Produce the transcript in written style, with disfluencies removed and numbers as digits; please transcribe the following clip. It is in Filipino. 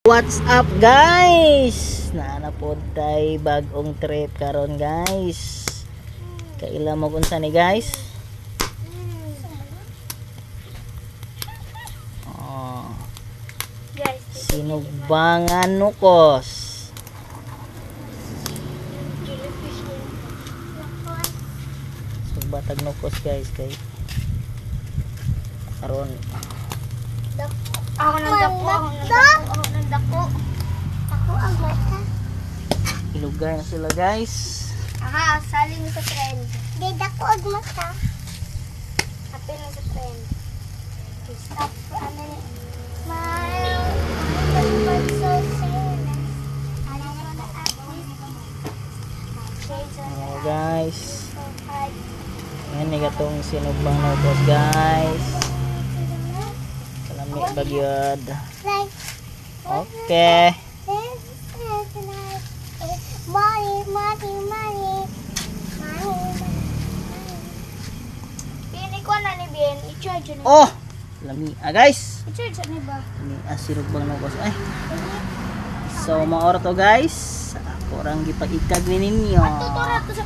What's up guys? Naana pod tay bagong trip karon guys. Kaila mo unsa ni guys? Oh. Sinugbangan nukos. Sugbatag nukos guys kay karon ako ng dako. Ako ang mata. ilugay na sila guys. Aha, sali mo sa trend. Di dako ang mata. Apil mo sa trend. Stop. Ano ni? Smile. I'm so sad. Oh guys. Yan ni gatong sinugbang nukos guys. Kalami bagyod. Okay. Bini ko na ni Bien. I-charge na. Oh, lami guys. I-charge ni ba? Ini sinugbang nukos ay. So maoro to guys. Ako rang gipag-ikag ni ninyo. Tutura to sa